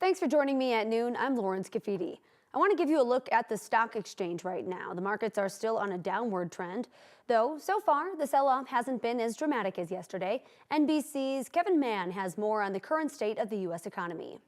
Thanks for joining me at noon. I'm Lauren Scafidi. I want to give you a look at the stock exchange right now. The markets are still on a downward trend, though so far the sell-off hasn't been as dramatic as yesterday. NBC's Kevin Mann has more on the current state of the U.S. economy.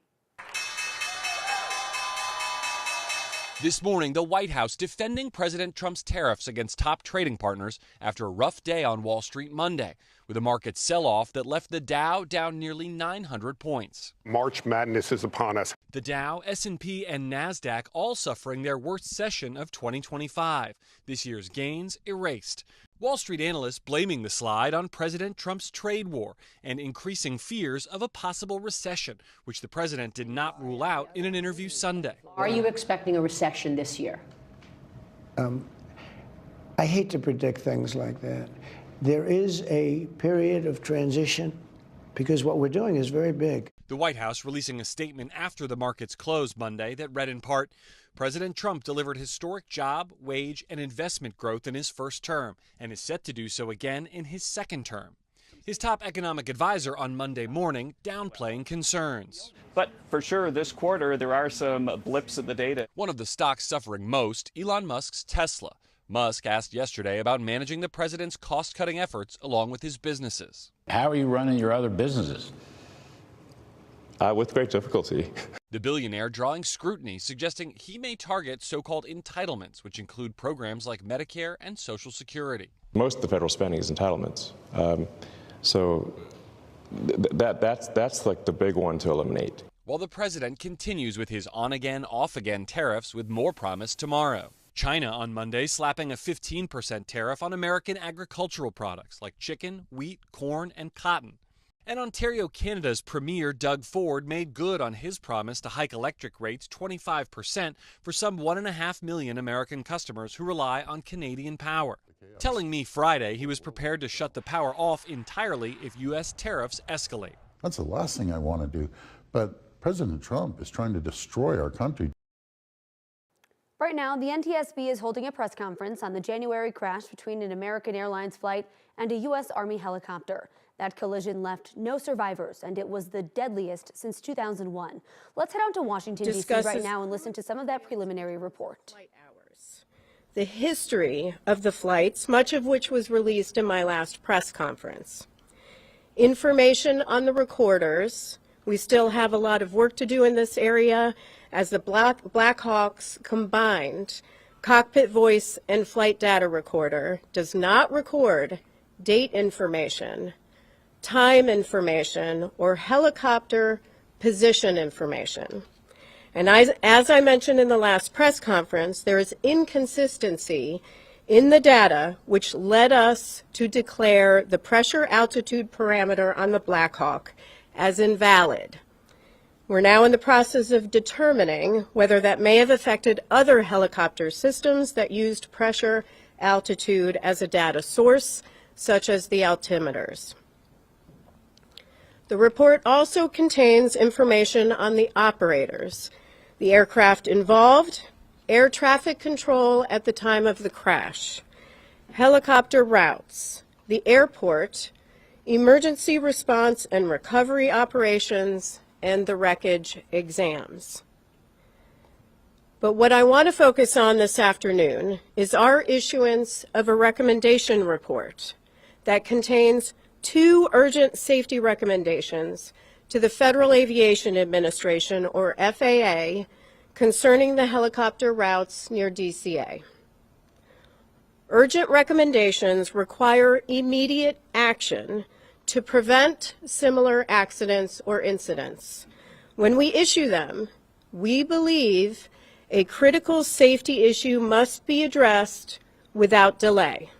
This morning, the White House defending President Trump's tariffs against top trading partners after a rough day on Wall Street Monday, with a market sell-off that left the Dow down nearly 900 points. March Madness is upon us. The Dow, S&P, and NASDAQ all suffering their worst session of 2025. This year's gains erased. Wall Street analysts blaming the slide on President Trump's trade war and increasing fears of a possible recession, which the president did not rule out in an interview Sunday. Are you expecting a recession this year? I hate to predict things like that. There is a period of transition because what we're doing is very big. The White House releasing a statement after the markets closed Monday that read in part, President Trump delivered historic job, wage, and investment growth in his first term and is set to do so again in his second term. His top economic advisor on Monday morning downplaying concerns. But for sure, this quarter, there are some blips in the data. One of the stocks suffering most, Elon Musk's Tesla. Musk asked yesterday about managing the president's cost-cutting efforts along with his businesses. How are you running your other businesses? With great difficulty. The billionaire drawing scrutiny, suggesting he may target so-called entitlements, which include programs like Medicare and Social Security. Most of the federal spending is entitlements. That's like the big one to eliminate. While the president continues with his on-again, off-again tariffs with more promise tomorrow. China on Monday slapping a 15% tariff on American agricultural products like chicken, wheat, corn, and cotton. And Ontario, Canada's Premier Doug Ford made good on his promise to hike electric rates 25% for some 1.5 million American customers who rely on Canadian power. Telling me Friday he was prepared to shut the power off entirely if U.S. tariffs escalate. That's the last thing I want to do. But President Trump is trying to destroy our country. Right now, the NTSB is holding a press conference on the January crash between an American Airlines flight and a U.S. Army helicopter. That collision left no survivors, and it was the deadliest since 2001. Let's head out to Washington, D.C. right now and listen to some of that preliminary report. The history of the flights, much of which was released in my last press conference. Information on the recorders. We still have a lot of work to do in this area as the Black Hawk's combined cockpit voice and flight data recorder does not record date information, time information, or helicopter position information. And as I mentioned in the last press conference, there is inconsistency in the data which led us to declare the pressure altitude parameter on the Black Hawk as invalid. We're now in the process of determining whether that may have affected other helicopter systems that used pressure altitude as a data source, such as the altimeters. The report also contains information on the operators, the aircraft involved, air traffic control at the time of the crash, helicopter routes, the airport, emergency response and recovery operations, and the wreckage exams. But what I want to focus on this afternoon is our issuance of a recommendation report that contains 2 urgent safety recommendations to the Federal Aviation Administration, or FAA, concerning the helicopter routes near DCA. Urgent recommendations require immediate action to prevent similar accidents or incidents. When we issue them, we believe a critical safety issue must be addressed without delay.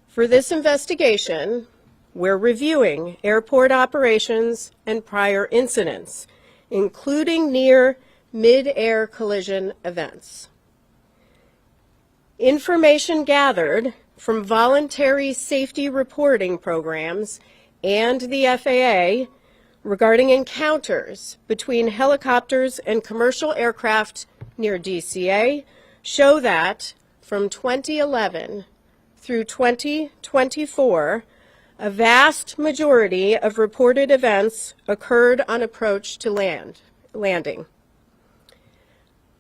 For this investigation, we're reviewing airport operations and prior incidents, including near mid-air collision events. Information gathered from voluntary safety reporting programs and the FAA regarding encounters between helicopters and commercial aircraft near DCA show that from 2011 through 2024, a vast majority of reported events occurred on approach to land landing.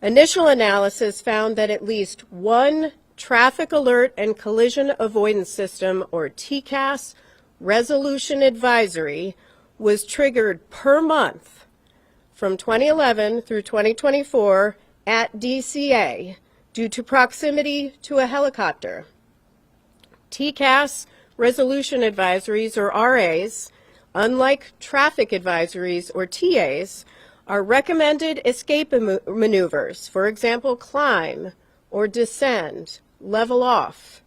Initial analysis found that at least one traffic alert and collision avoidance system, or TCAS, resolution advisory was triggered per month from 2011 through 2024 at DCA due to proximity to a helicopter. TCAS resolution advisories, or RAs, unlike traffic advisories, or TAs, are recommended escape maneuvers, for example, climb or descend, level off.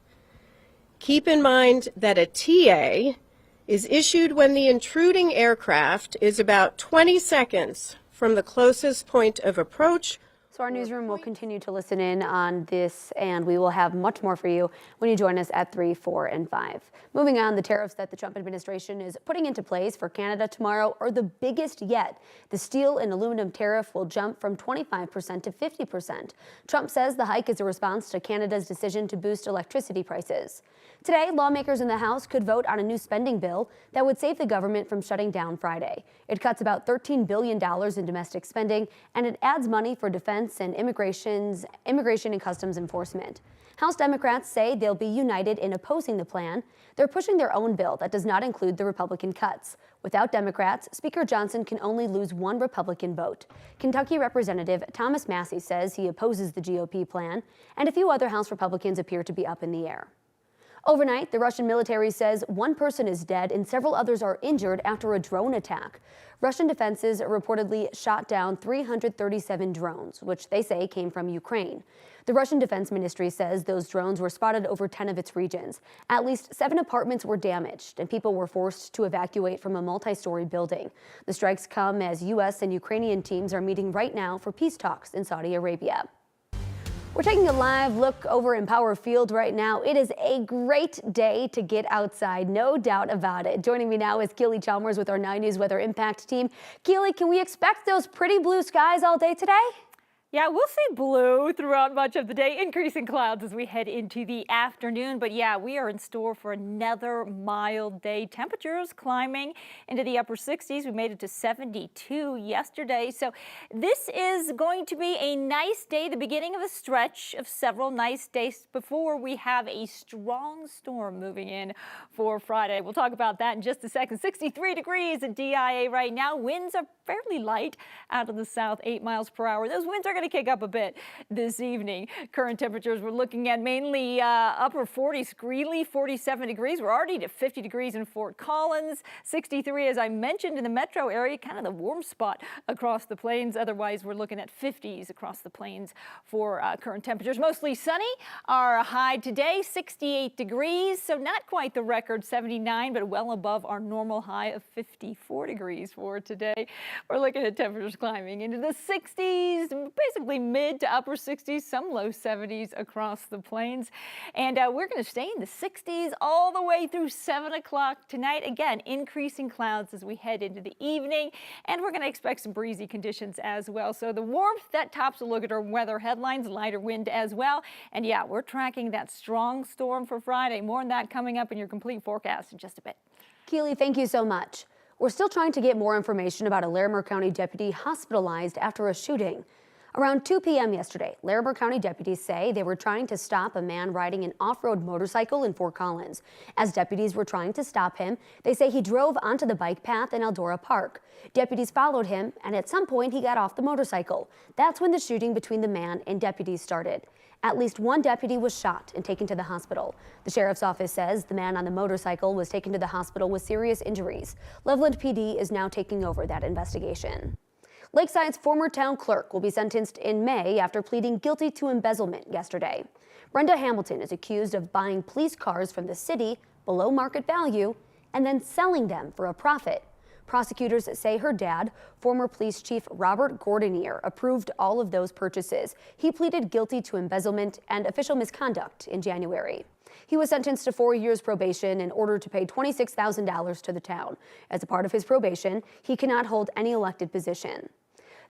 Keep in mind that a TA is issued when the intruding aircraft is about 20 seconds from the closest point of approach. So our newsroom will continue to listen in on this, and we will have much more for you when you join us at 3, 4, and 5. Moving on, the tariffs that the Trump administration is putting into place for Canada tomorrow are the biggest yet. The steel and aluminum tariff will jump from 25% to 50%. Trump says the hike is a response to Canada's decision to boost electricity prices. Today, lawmakers in the House could vote on a new spending bill that would save the government from shutting down Friday. It cuts about $13 billion in domestic spending, and it adds money for defense and immigration and customs enforcement. House Democrats say they'll be united in opposing the plan. They're pushing their own bill that does not include the Republican cuts. Without Democrats, Speaker Johnson can only lose one Republican vote. Kentucky Representative Thomas Massie says he opposes the GOP plan, and a few other House Republicans appear to be up in the air. Overnight, the Russian military says one person is dead and several others are injured after a drone attack. Russian defenses reportedly shot down 337 drones, which they say came from Ukraine. The Russian Defense Ministry says those drones were spotted over 10 of its regions. At least 7 apartments were damaged, and people were forced to evacuate from a multi-story building. The strikes come as U.S. and Ukrainian teams are meeting right now for peace talks in Saudi Arabia. We're taking a live look over in Power Field right now. It is a great day to get outside, no doubt about it. Joining me now is Keely Chalmers with our 9 News Weather Impact team. Keely, can we expect those pretty blue skies all day today? Yeah, we'll see blue throughout much of the day, increasing clouds as we head into the afternoon. But yeah, we are in store for another mild day. Temperatures climbing into the upper 60s. We made it to 72 yesterday. So this is going to be a nice day, the beginning of a stretch of several nice days before we have a strong storm moving in for Friday. We'll talk about that in just a second. 63 degrees at DIA right now. Winds are fairly light out of the south, 8 miles per hour. Those winds are going to kick up a bit this evening. Current temperatures we're looking at mainly upper 40s, Greeley 47 degrees. We're already to 50 degrees in Fort Collins, 63 as I mentioned in the metro area, kind of the warm spot across the plains. Otherwise we're looking at 50s across the plains for current temperatures. Mostly sunny. Our high today 68 degrees, so not quite the record 79, but well above our normal high of 54 degrees for today. We're looking at temperatures climbing into the 60s, basically mid to upper 60s, some low 70s across the plains. And we're going to stay in the 60s all the way through 7 o'clock tonight. Again, increasing clouds as we head into the evening. And we're going to expect some breezy conditions as well. So the warmth, that tops a look at our weather headlines, lighter wind as well. And yeah, we're tracking that strong storm for Friday. More on that coming up in your complete forecast in just a bit. Keely, thank you so much. We're still trying to get more information about a Larimer County deputy hospitalized after a shooting. Around 2 p.m. yesterday, Larimer County deputies say they were trying to stop a man riding an off-road motorcycle in Fort Collins. As deputies were trying to stop him, they say he drove onto the bike path in Eldora Park. Deputies followed him, and at some point he got off the motorcycle. That's when the shooting between the man and deputies started. At least one deputy was shot and taken to the hospital. The sheriff's office says the man on the motorcycle was taken to the hospital with serious injuries. Loveland PD is now taking over that investigation. Lakeside's former town clerk will be sentenced in May after pleading guilty to embezzlement yesterday. Brenda Hamilton is accused of buying police cars from the city below market value and then selling them for a profit. Prosecutors say her dad, former police chief Robert Gordonier, approved all of those purchases. He pleaded guilty to embezzlement and official misconduct in January. He was sentenced to 4 years probation and ordered to pay $26,000 to the town. As a part of his probation, he cannot hold any elected position.